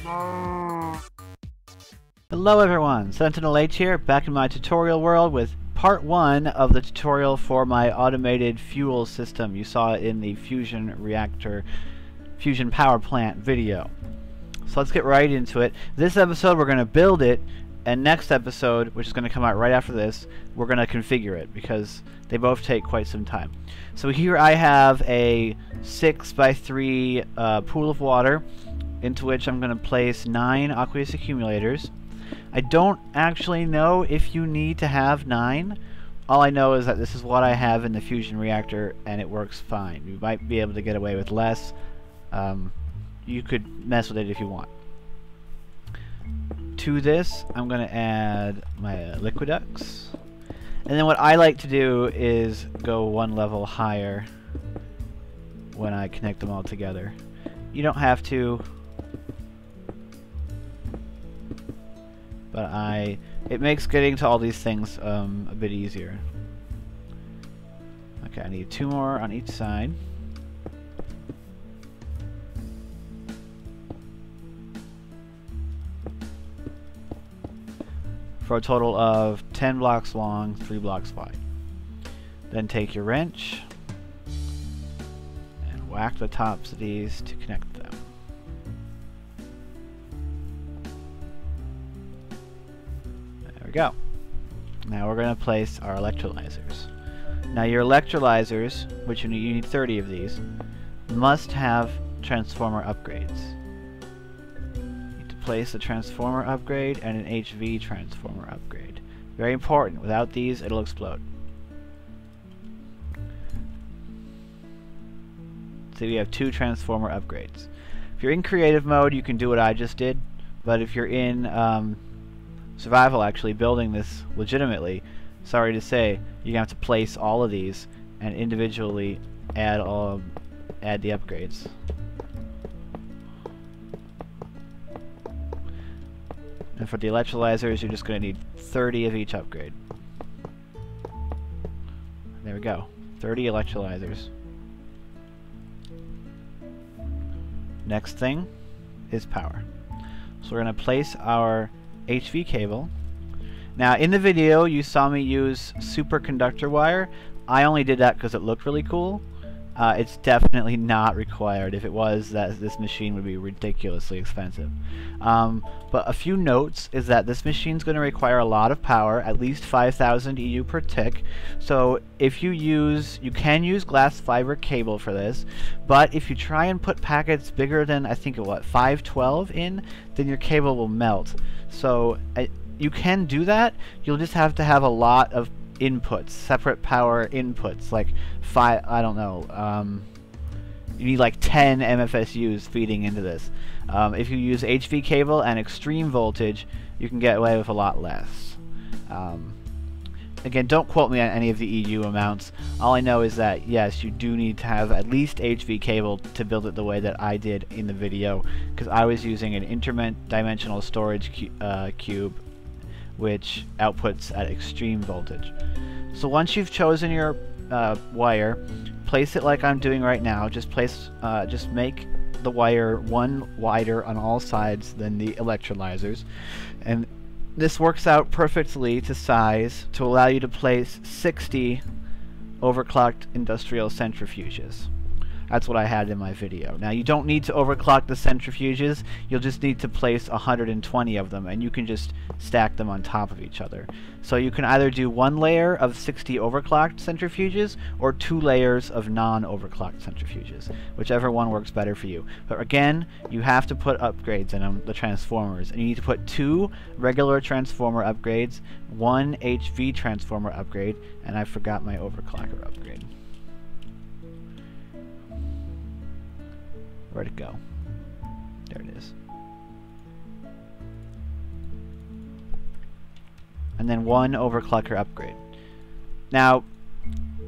Hello everyone, SentinalhMC here, back in my tutorial world with part 1 of the tutorial for my automated fuel system. You saw it in the fusion reactor, fusion power plant video. So let's get right into it. This episode we're going to build it, and next episode, which is going to come out right after this, we're going to configure it because they both take quite some time. So here I have a 6x3 pool of water into which I'm going to place 9 aqueous accumulators. I don't actually know if you need to have 9. All I know is that this is what I have in the fusion reactor and it works fine. You might be able to get away with less. You could mess with it if you want. To this, I'm going to add my liquiducts. And then what I like to do is go one level higher when I connect them all together. You don't have to, but it makes getting to all these things a bit easier. Okay, I need 2 more on each side. For a total of 10 blocks long, 3 blocks wide. Then take your wrench and whack the tops of these to connect them. There we go. Now we're going to place our electrolyzers. Now your electrolyzers, which you need 30 of these, must have transformer upgrades. Place a transformer upgrade and an HV transformer upgrade. Very important. Without these, it'll explode. So we have 2 transformer upgrades. If you're in creative mode, you can do what I just did, but if you're in survival, actually building this legitimately, sorry to say, you're gonna have to place all of these and individually add the upgrades. And for the electrolyzers, you're just going to need 30 of each upgrade. There we go. 30 electrolyzers. Next thing is power. So we're going to place our HV cable. Now in the video you saw me use superconductor wire. I only did that because it looked really cool. It's definitely not required. If it was, this machine would be ridiculously expensive. But a few notes is that this machine is going to require a lot of power, at least 5,000 EU per tick. So if you can use glass fiber cable for this, but if you try and put packets bigger than, I think, 512 in, then your cable will melt. So you can do that. You'll just have to have a lot of inputs, separate power inputs, like 5, I don't know, you need like 10 MFSUs feeding into this. If you use HV cable and extreme voltage, you can get away with a lot less. Again, don't quote me on any of the EU amounts. All I know is that yes, you do need to have at least HV cable to build it the way that I did in the video, because I was using an interdimensional storage cube which outputs at extreme voltage. So once you've chosen your wire, place it like I'm doing right now. Just make the wire one wider on all sides than the electrolyzers, and this works out perfectly to size to allow you to place 60 overclocked industrial centrifuges. That's what I had in my video. Now you don't need to overclock the centrifuges, you'll just need to place 120 of them, and you can just stack them on top of each other. So you can either do 1 layer of 60 overclocked centrifuges or 2 layers of non-overclocked centrifuges, whichever one works better for you. But again, you have to put upgrades in them, the transformers, and you need to put 2 regular transformer upgrades, 1 HV transformer upgrade, and I forgot my overclocker upgrade. Where'd it go? There it is. And then 1 overclocker upgrade. Now,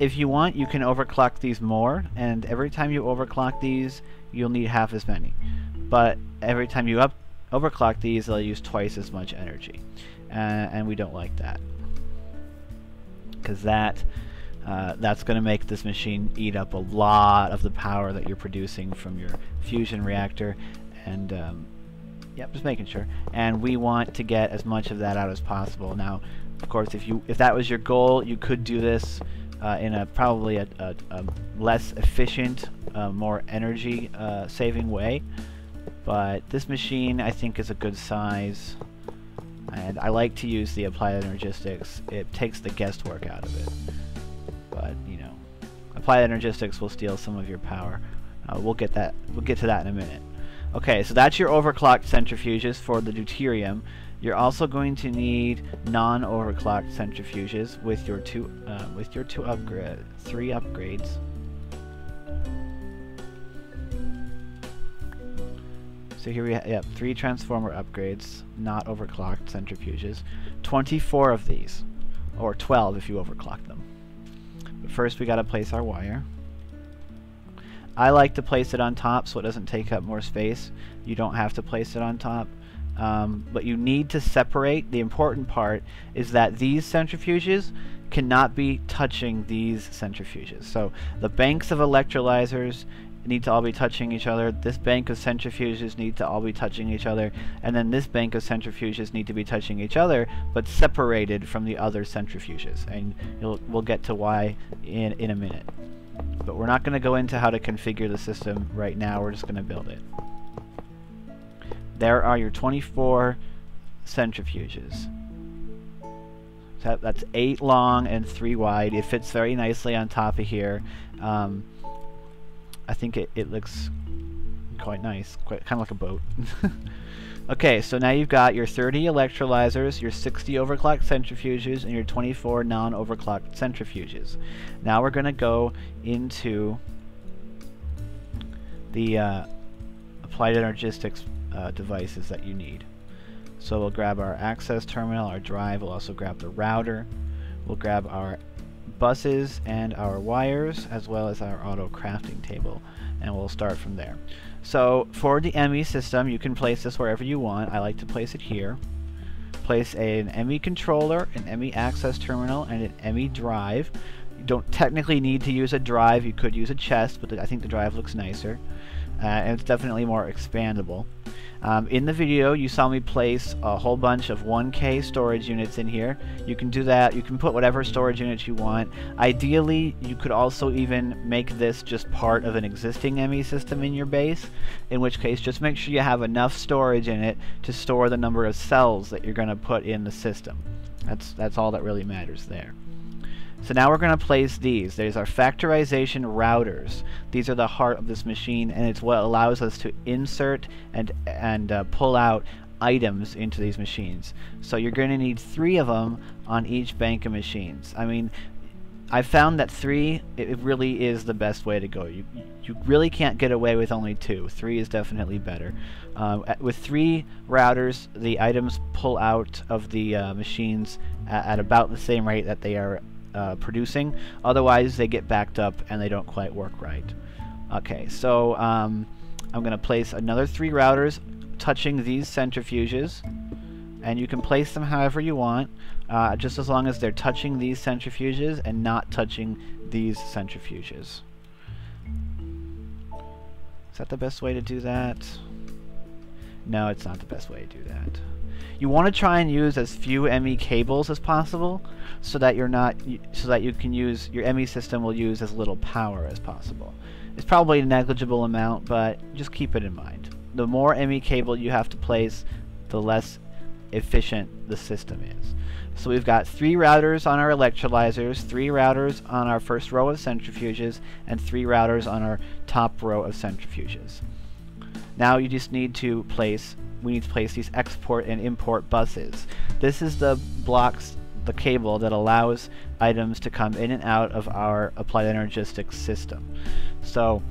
if you want, you can overclock these more, and every time you overclock these, you'll need half as many. But every time you overclock these, they'll use twice as much energy. And we don't like that, because that's going to make this machine eat up a lot of the power that you're producing from your fusion reactor, and Yep, just making sure. And we want to get as much of that out as possible. Now, of course, if that was your goal, you could do this in a probably a less efficient, more energy saving way. But this machine, I think, is a good size. And I like to use the Applied Energistics. It takes the guesswork out of it. But, you know, Applied Energistics will steal some of your power. We'll get to that in a minute. Okay, so that's your overclocked centrifuges for the deuterium. You're also going to need non-overclocked centrifuges with your three upgrades. So here we have 3 transformer upgrades, not overclocked centrifuges. 24 of these, or 12 if you overclock them. But first we got to place our wire. I like to place it on top so it doesn't take up more space. You don't have to place it on top. But you need to separate. The important part is that these centrifuges cannot be touching these centrifuges. So the banks of electrolyzers need to all be touching each other. This bank of centrifuges need to all be touching each other. And then this bank of centrifuges need to be touching each other, but separated from the other centrifuges. And we'll get to why in a minute. But we're not going to go into how to configure the system right now. We're just going to build it. There are your 24 centrifuges. So that's 8 long and 3 wide. It fits very nicely on top of here. I think it looks quite nice, kind of like a boat. Okay, so now you've got your 30 electrolyzers, your 60 overclocked centrifuges, and your 24 non-overclocked centrifuges. Now we're going to go into the Applied Energistics devices that you need. So we'll grab our access terminal, our drive, we'll also grab the router, we'll grab our buses and our wires, as well as our auto crafting table, and we'll start from there. So for the Emmy system, you can place this wherever you want. I like to place it here. Place an Emmy controller, an Emmy access terminal, and an Emmy drive. You don't technically need to use a drive. You could use a chest, but I think the drive looks nicer. And it's definitely more expandable. In the video, you saw me place a whole bunch of 1K storage units in here. You can do that. You can put whatever storage units you want. Ideally, you could also even make this just part of an existing Emmy system in your base, in which case just make sure you have enough storage in it to store the number of cells that you're going to put in the system. That's all that really matters there. So now we're going to place these. There's our Factorization Routers. These are the heart of this machine, and it's what allows us to insert and pull out items into these machines. So you're going to need 3 of them on each bank of machines. I mean, I found that 3, it really is the best way to go. You really can't get away with only 2. 3 is definitely better. With 3 routers, the items pull out of the machines at about the same rate that they are producing. Otherwise they get backed up and they don't quite work right. Okay, so I'm going to place another 3 routers touching these centrifuges, and you can place them however you want, just as long as they're touching these centrifuges and not touching these centrifuges. Is that the best way to do that? No, it's not the best way to do that. You want to try and use as few Emmy cables as possible, so that you can use your Emmy system will use as little power as possible. It's probably a negligible amount, but just keep it in mind. The more Emmy cable you have to place, the less efficient the system is. So we've got 3 routers on our electrolyzers, 3 routers on our first row of centrifuges, and 3 routers on our top row of centrifuges. Now you just need to place these export and import buses. This is the cable that allows items to come in and out of our Applied Energistics system. So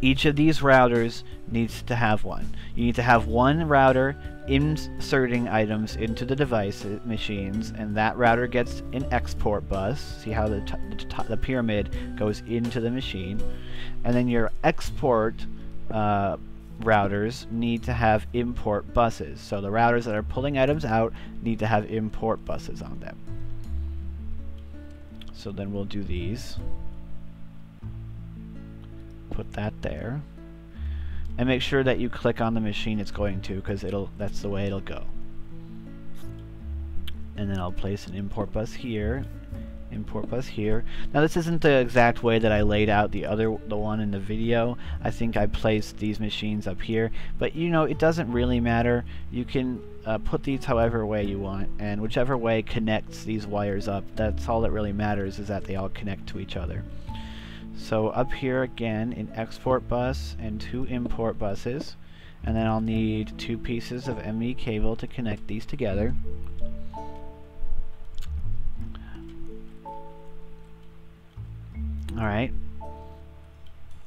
each of these routers needs to have one. You need to have one router inserting items into the device machines, and that router gets an export bus. See how the pyramid goes into the machine, and then your export routers need to have import buses. So the routers that are pulling items out need to have import buses on them. So then we'll do these. Put that there. and make sure that you click on the machine it's going to, because that's the way it'll go. And then I'll place an import bus here, import bus here. Now this isn't the exact way that I laid out the one in the video. I think I placed these machines up here, but you know, it doesn't really matter. You can put these however way you want, and whichever way connects these wires up, that's all that really matters, is that they all connect to each other. So up here again, an export bus and 2 import buses, and then I'll need 2 pieces of ME cable to connect these together. Alright,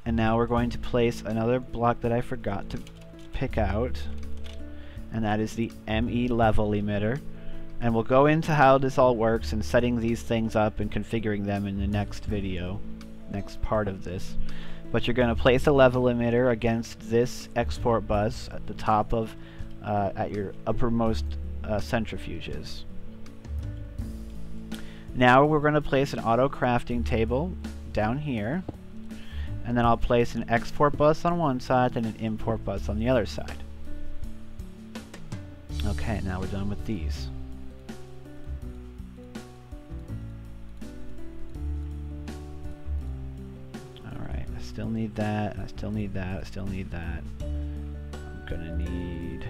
and now we're going to place another block that I forgot to pick out, and that is the ME level emitter. And we'll go into how this all works and setting these things up and configuring them in the next video, next part of this. But you're going to place a level emitter against this export bus at the top of, at your uppermost centrifuges. Now we're going to place an auto crafting table down here, and then I'll place an export bus on one side and an import bus on the other side. Okay, now we're done with these. Alright, I still need that, I still need that, I still need that. I'm gonna need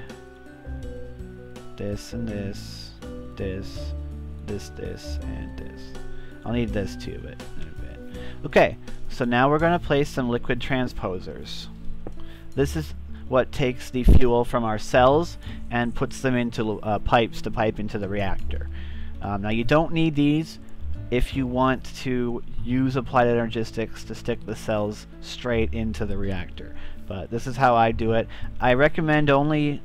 this and this, this, and this. I'll need this too, but in a bit. Okay, so now we're going to place some liquid transposers. This is what takes the fuel from our cells and puts them into pipes to pipe into the reactor. Now you don't need these if you want to use Applied Energistics to stick the cells straight into the reactor. But this is how I do it. I recommend doing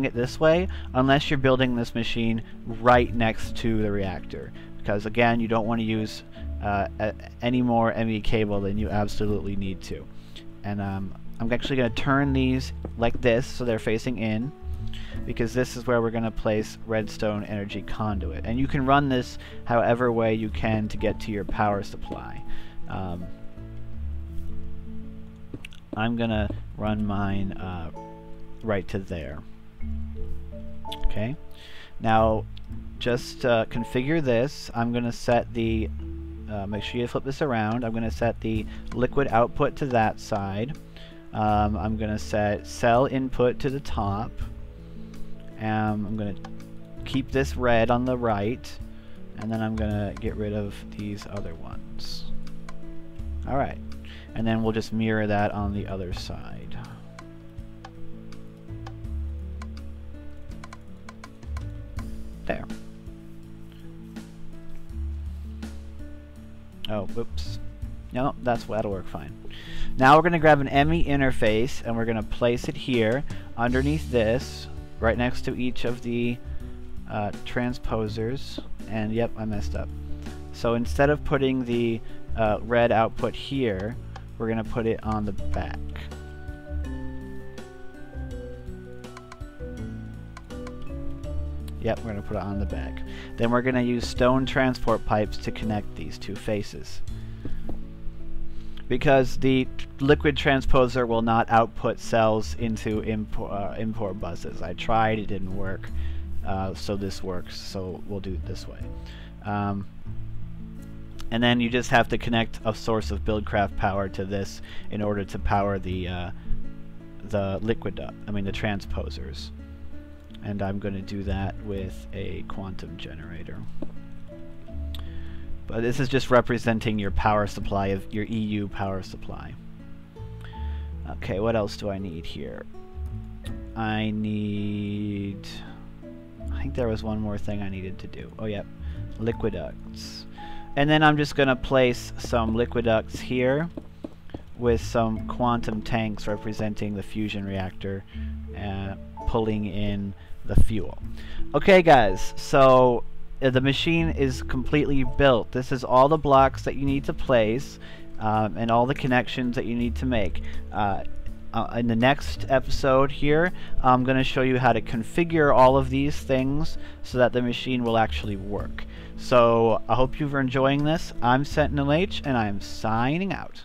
it this way unless you're building this machine right next to the reactor, because again, you don't want to use any more ME cable than you absolutely need to. And I'm actually going to turn these like this so they're facing in, because this is where we're going to place Redstone energy conduit. And you can run this however way you can to get to your power supply. I'm going to run mine right to there. Okay, now just configure this. I'm going to set the make sure you flip this around. I'm going to set the liquid output to that side. I'm going to set cell input to the top. I'm going to keep this red on the right, and then I'm going to get rid of these other ones. Alright, and then we'll just mirror that on the other side. There. Oh, whoops. No, that'll work fine. Now we're going to grab an ME interface and we're going to place it here underneath this, right next to each of the transposers. And yep, I messed up. So instead of putting the red output here, we're going to put it on the back. Yep, we're going to put it on the back. Then we're going to use stone transport pipes to connect these two faces. Because the liquid transposer will not output cells into import buses. I tried, it didn't work. So this works, so we'll do it this way. And then you just have to connect a source of Buildcraft power to this in order to power the transposers. And I'm going to do that with a quantum generator. But this is just representing your power supply, of your EU power supply. Okay, what else do I need here? I think there was one more thing I needed to do. Oh, yep, liquid ducts. And then I'm just going to place some liquid ducts here with some quantum tanks representing the fusion reactor, pulling in the fuel. Okay guys, so the machine is completely built. This is all the blocks that you need to place and all the connections that you need to make. In the next episode here, I'm going to show you how to configure all of these things so that the machine will actually work. So I hope you're enjoying this. I'm SentinalH, and I'm signing out.